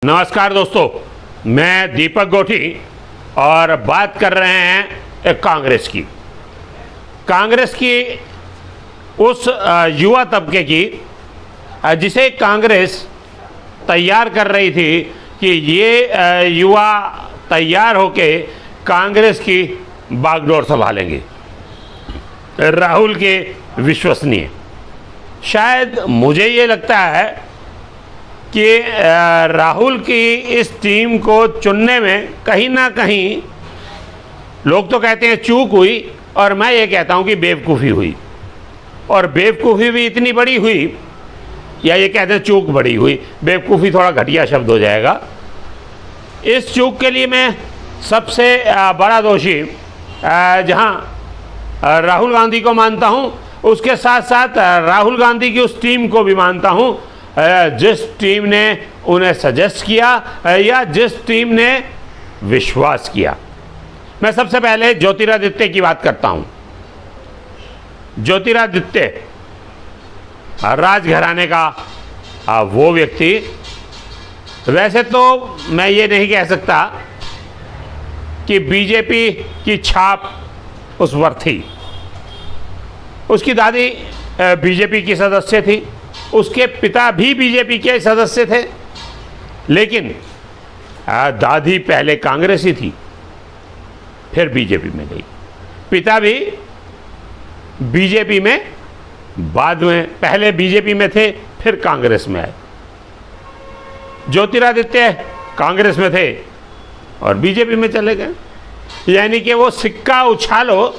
नमस्कार दोस्तों, मैं दीपक गोठी और बात कर रहे हैं कांग्रेस की उस युवा तबके की जिसे कांग्रेस तैयार कर रही थी कि ये युवा तैयार होके कांग्रेस की बागडोर संभालेंगे। राहुल के विश्वसनीय, शायद मुझे ये लगता है कि राहुल की इस टीम को चुनने में कहीं ना कहीं लोग तो कहते हैं चूक हुई और मैं ये कहता हूं कि बेवकूफ़ी हुई। और बेवकूफ़ी भी इतनी बड़ी हुई, या ये कहते हैं चूक बड़ी हुई, बेवकूफ़ी थोड़ा घटिया शब्द हो जाएगा। इस चूक के लिए मैं सबसे बड़ा दोषी जहां राहुल गांधी को मानता हूं, उसके साथ साथ राहुल गांधी की उस टीम को भी मानता हूं जिस टीम ने उन्हें सजेस्ट किया या जिस टीम ने विश्वास किया। मैं सबसे पहले ज्योतिरादित्य की बात करता हूं। ज्योतिरादित्य राजघराने का वो व्यक्ति, वैसे तो मैं ये नहीं कह सकता कि बीजेपी की छाप उस पर थी। उसकी दादी बीजेपी की सदस्य थी, उसके पिता भी बीजेपी के सदस्य थे, लेकिन दादी पहले कांग्रेसी थी, फिर बीजेपी में गई। पिता भी बीजेपी में बाद में, पहले बीजेपी में थे, फिर कांग्रेस में आए। ज्योतिरादित्य कांग्रेस में थे और बीजेपी में चले गए। यानी कि वो सिक्का उछालो,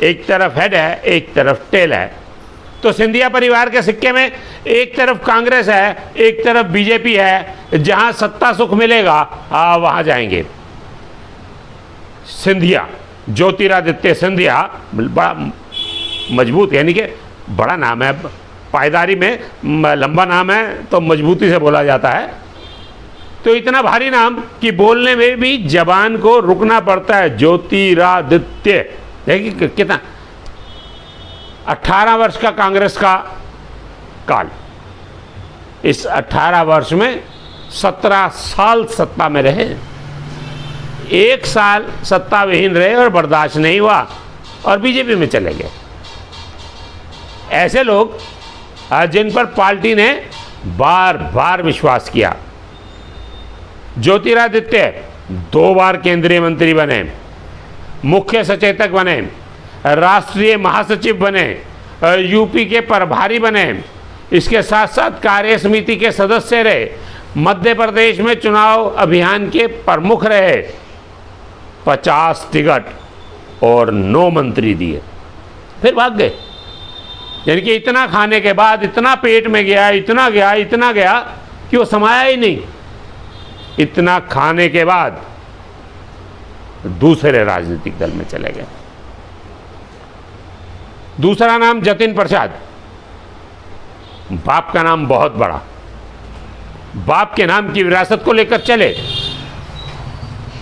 एक तरफ हेड है, एक तरफ टेल है। तो सिंधिया परिवार के सिक्के में एक तरफ कांग्रेस है, एक तरफ बीजेपी है। जहां सत्ता सुख मिलेगा वहां जाएंगे। सिंधिया, ज्योतिरादित्य सिंधिया बड़ा मजबूत, यानी कि बड़ा नाम है, पायदारी में लंबा नाम है तो मजबूती से बोला जाता है। तो इतना भारी नाम कि बोलने में भी जबान को रुकना पड़ता है। ज्योतिरादित्य, देखिए कितना, 18 वर्ष का कांग्रेस का काल। इस 18 वर्ष में 17 साल सत्ता में रहे, 1 साल सत्ता विहीन रहे और बर्दाश्त नहीं हुआ और बीजेपी में चले गए। ऐसे लोग जिन पर पार्टी ने बार बार विश्वास किया। ज्योतिरादित्य 2 बार केंद्रीय मंत्री बने, मुख्य सचेतक बने, राष्ट्रीय महासचिव बने, यूपी के प्रभारी बने, इसके साथ साथ कार्य समिति के सदस्य रहे, मध्य प्रदेश में चुनाव अभियान के प्रमुख रहे, 50 टिकट और 9 मंत्री दिए, फिर भाग गए। यानी कि इतना खाने के बाद इतना पेट में गया, इतना गया कि वो समाया ही नहीं। इतना खाने के बाद दूसरे राजनीतिक दल में चले गए। दूसरा नाम जतिन प्रसाद। बाप का नाम बहुत बड़ा, बाप के नाम की विरासत को लेकर चले।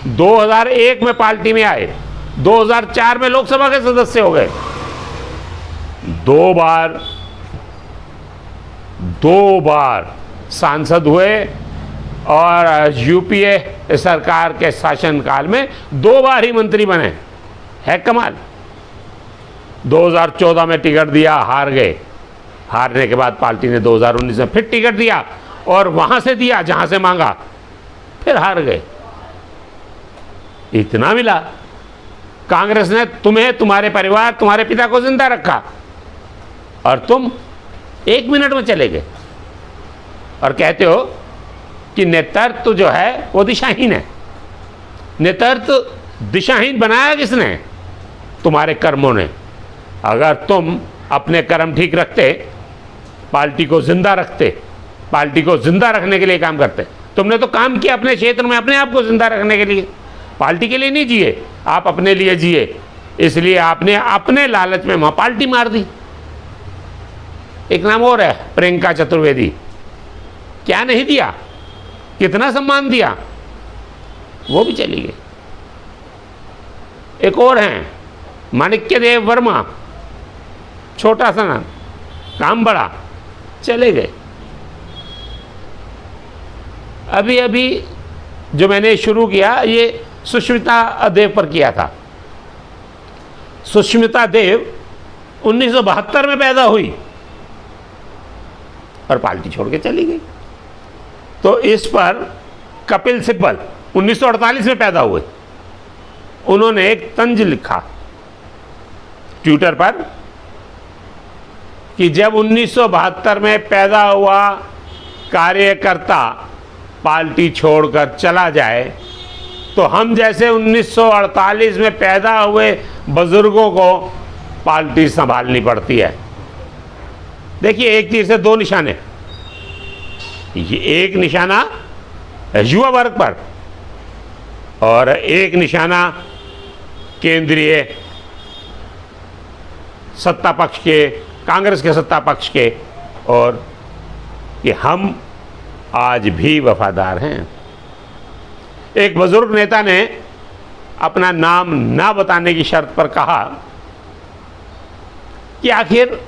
2001 में पार्टी में आए, 2004 में लोकसभा के सदस्य हो गए, 2 बार सांसद हुए और यूपीए सरकार के शासनकाल में 2 बार ही मंत्री बने। है कमाल। 2014 में टिकट दिया, हार गए। हारने के बाद पार्टी ने 2019 में फिर टिकट दिया और वहां से दिया जहां से मांगा, फिर हार गए। इतना मिला, कांग्रेस ने तुम्हें, तुम्हारे परिवार, तुम्हारे पिता को जिंदा रखा और तुम 1 मिनट में चले गए और कहते हो कि नेतृत्व जो है वो दिशाहीन है। नेतृत्व दिशाहीन बनाया किसने? तुम्हारे कर्मों ने। अगर तुम अपने कर्म ठीक रखते, पार्टी को जिंदा रखते, पार्टी को जिंदा रखने के लिए काम करते। तुमने तो काम किया अपने क्षेत्र में, अपने आप को जिंदा रखने के लिए, पार्टी के लिए नहीं जिए, आप अपने लिए जिए। इसलिए आपने अपने लालच में वहां पार्टी मार दी। एक नाम और है, प्रियंका चतुर्वेदी। क्या नहीं दिया, कितना सम्मान दिया, वो भी चली गई। एक और हैं, माणिक्यदेव वर्मा, छोटा सा नाम, काम बड़ा, चले गए। अभी अभी जो मैंने शुरू किया ये सुष्मिता देव पर किया था। सुष्मिता देव 1972 में पैदा हुई और पार्टी छोड़ के चली गई। तो इस पर कपिल सिब्बल 1948 में पैदा हुए, उन्होंने एक तंज लिखा ट्विटर पर कि जब 1972 में पैदा हुआ कार्यकर्ता पार्टी छोड़कर चला जाए तो हम जैसे 1948 में पैदा हुए बुजुर्गों को पार्टी संभालनी पड़ती है। देखिए, एक तीर से दो निशाने। ये एक निशाना युवा वर्ग पर और एक निशाना केंद्रीय सत्ता पक्ष के, कांग्रेस के सत्ता पक्ष के, और कि हम आज भी वफादार हैं। एक बुजुर्ग नेता ने अपना नाम ना बताने की शर्त पर कहा कि आखिर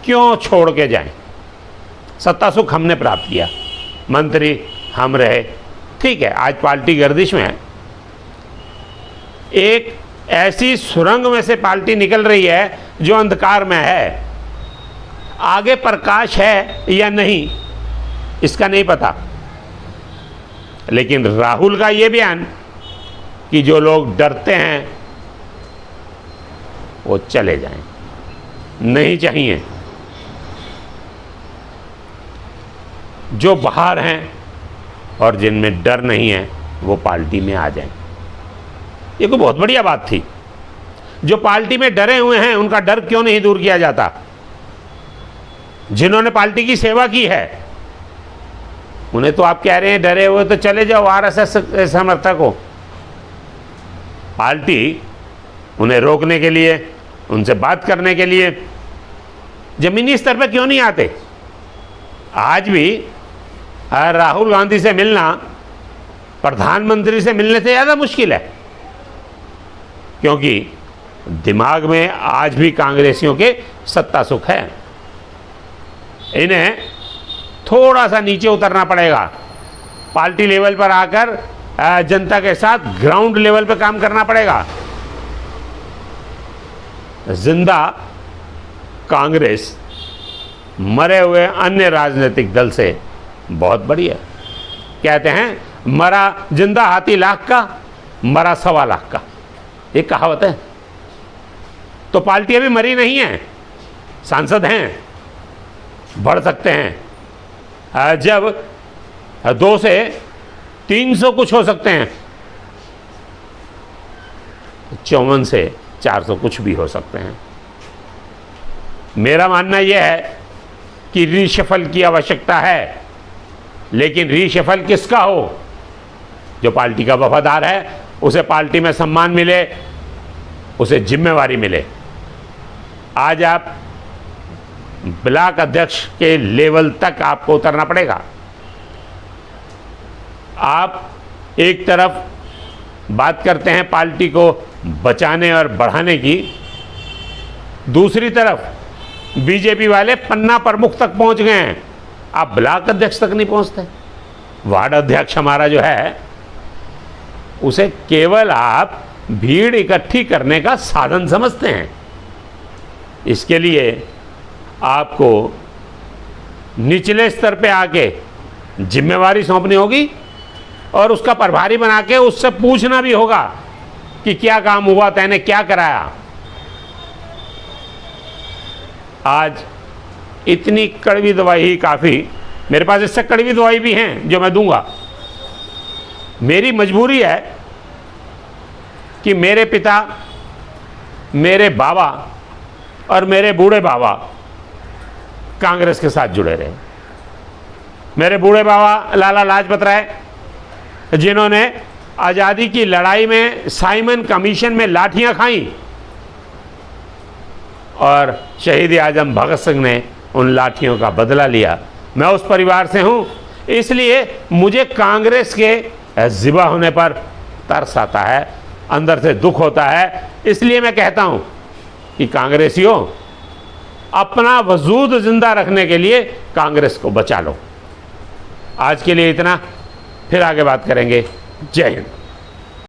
क्यों छोड़ के जाएं? सत्ता सुख हमने प्राप्त किया, मंत्री हम रहे, ठीक है, आज पार्टी गर्दिश में है। एक ऐसी सुरंग में से पार्टी निकल रही है जो अंधकार में है। आगे प्रकाश है या नहीं इसका नहीं पता, लेकिन राहुल का ये बयान कि जो लोग डरते हैं वो चले जाएं, नहीं चाहिए, जो बाहर हैं और जिनमें डर नहीं है वो पार्टी में आ जाएं। ये कोई बहुत बढ़िया बात थी। जो पार्टी में डरे हुए हैं उनका डर क्यों नहीं दूर किया जाता? जिन्होंने पार्टी की सेवा की है उन्हें तो आप कह रहे हैं डरे हुए तो चले जाओ, आरएसएस समर्थक हो। पार्टी उन्हें रोकने के लिए, उनसे बात करने के लिए जमीनी स्तर पर क्यों नहीं आते? आज भी राहुल गांधी से मिलना प्रधानमंत्री से मिलने से ज़्यादा मुश्किल है, क्योंकि दिमाग में आज भी कांग्रेसियों के सत्ता सुख है। इन्हें थोड़ा सा नीचे उतरना पड़ेगा, पार्टी लेवल पर आकर जनता के साथ ग्राउंड लेवल पर काम करना पड़ेगा। जिंदा कांग्रेस मरे हुए अन्य राजनीतिक दल से बहुत बड़ी है। कहते हैं मरा जिंदा हाथी लाख का, मरा 1.25 लाख का, एक कहावत है। तो पार्टी अभी मरी नहीं है, सांसद हैं, बढ़ सकते हैं। जब 2 से 300 कुछ हो सकते हैं, 54 से 400 कुछ भी हो सकते हैं। मेरा मानना यह है कि रीशफल की आवश्यकता है, लेकिन रीशफल किसका हो? जो पार्टी का वफादार है उसे पार्टी में सम्मान मिले, उसे जिम्मेवारी मिले। आज आप ब्लॉक अध्यक्ष के लेवल तक आपको उतरना पड़ेगा। आप एक तरफ बात करते हैं पार्टी को बचाने और बढ़ाने की, दूसरी तरफ बीजेपी वाले पन्ना प्रमुख तक पहुंच गए हैं, आप ब्लॉक अध्यक्ष तक नहीं पहुंचते। वार्ड अध्यक्ष हमारा जो है उसे केवल आप भीड़ इकट्ठी करने का साधन समझते हैं। इसके लिए आपको निचले स्तर पे आके जिम्मेवारी सौंपनी होगी और उसका प्रभारी बना के उससे पूछना भी होगा कि क्या काम हुआ, तैने क्या कराया। आज इतनी कड़वी दवाई ही काफ़ी, मेरे पास इससे कड़वी दवाई भी हैं जो मैं दूंगा। मेरी मजबूरी है कि मेरे पिता, मेरे बाबा और मेरे बूढ़े बाबा कांग्रेस के साथ जुड़े रहे। मेरे बूढ़े बाबा लाला लाजपत राय, जिन्होंने आज़ादी की लड़ाई में साइमन कमीशन में लाठियां खाई और शहीद आजम भगत सिंह ने उन लाठियों का बदला लिया। मैं उस परिवार से हूं, इसलिए मुझे कांग्रेस के ज़िबा होने पर तरस आता है, अंदर से दुख होता है। इसलिए मैं कहता हूं कि कांग्रेसियों, अपना वजूद जिंदा रखने के लिए कांग्रेस को बचा लो। आज के लिए इतना, फिर आगे बात करेंगे। जय हिंद।